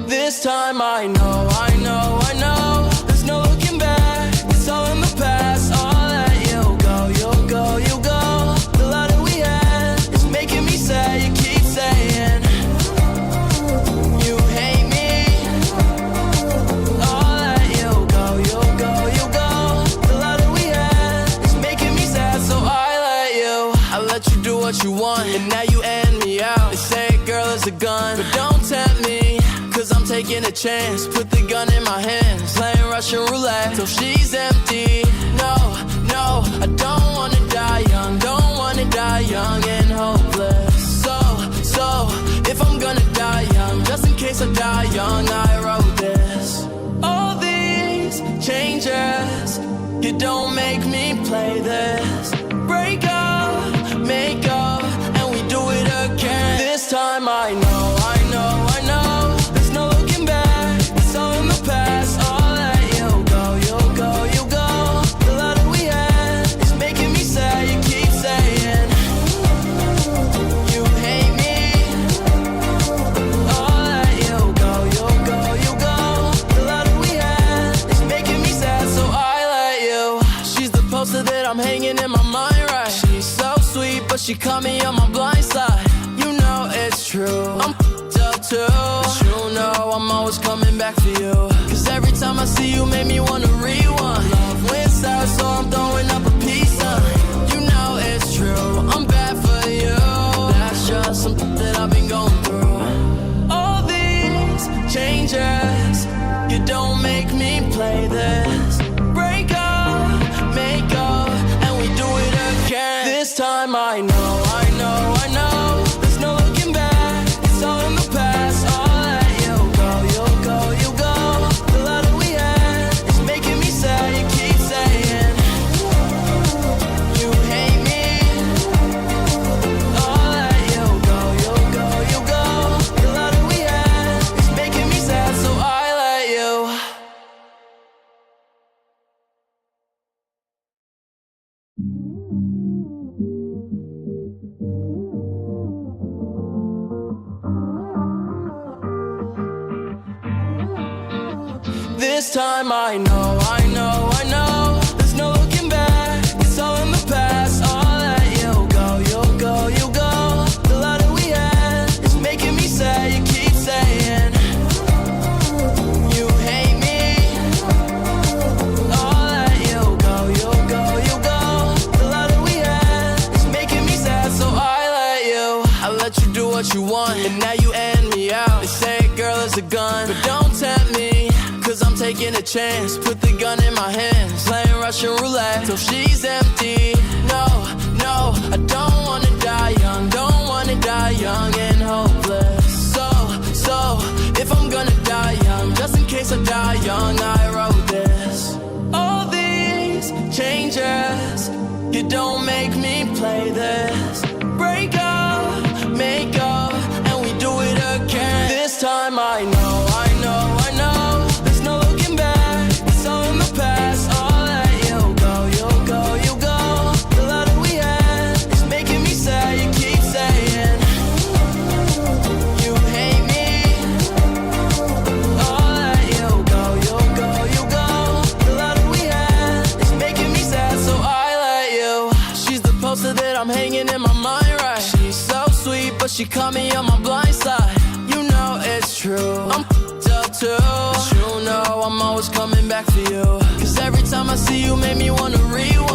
This time I know, there's no looking back, it's all in the past. I'll let you go, you'll go, you go. The love that we had is making me sad, you keep saying you hate me. I'll let you go, you'll go, you go. The love that we had is making me sad, so I let you do what you want, and now you end me out. They say a girl is a gun, but don't tempt me, 'cause I'm taking a chance. Put the gun in my hands, playing Russian roulette till she's empty. No, I don't wanna die young, don't wanna die young and hopeless. So, if I'm gonna die young, just in case I die young, I wrote this. All these changes, you don't make me play this. Break up, make up, and we do it again. This time I know, there's no looking back, it's all in the past. I'll let you go, you'll go, you go. The love that we had is making me sad, you keep saying you hate me. I'll let you go, you'll go, you go. The love that we had is making me sad, so I let you. She's the poster that I'm hanging in my mind, right? She's so sweet, but she caught me on my blind side. You know it's true, I'm up too. But you know I'm always coming back for you, 'cause every time I see you make me wanna rewind. Love went south, so I'm throwing up a peace sign. You know it's true, I'm bad for you. That's just something that I've been going through. All these changes, you don't make me play this. Break up, make up, and we do it again. This time I know, there's no looking back, it's all in the past. I'll let you go, you'll go, you go. The love that we had is making me sad, you keep saying you hate me. I'll let you go, you'll go, you go. The love that we had is making me sad, so I let you. This time I know, there's no looking back, it's all in the past. I'll let you go, you'll go, you go. The love that we had is making me sad, you keep saying you hate me. I'll let you go, you'll go, you go. The love that we had is making me sad, so I let you do what you want, and now you end me out. They say a girl is a gun, but don't tempt me, 'cause I'm taking a chance. Put the gun in my hands, playing Russian roulette till she's empty. No, I don't wanna die young, don't wanna die young and hopeless. So, if I'm gonna die young, just in case I die young, I wrote this. All these changes, you don't make me play this. Break up, make up, and we do it again. This time I know, there's no looking back, it's all in the past. I'll let you go, you'll go, you go. The love that we had is making me sad, you keep saying you hate me. I'll let you go, you'll go, you go. The love that we had is making me sad, so I let you. She's the poster that I'm hanging in my mind, right? She's so sweet, but she caught me on my blind side. You know it's true, I'm up too. But you know I'm always coming back for you, 'cause every time I see you make me wanna rewind.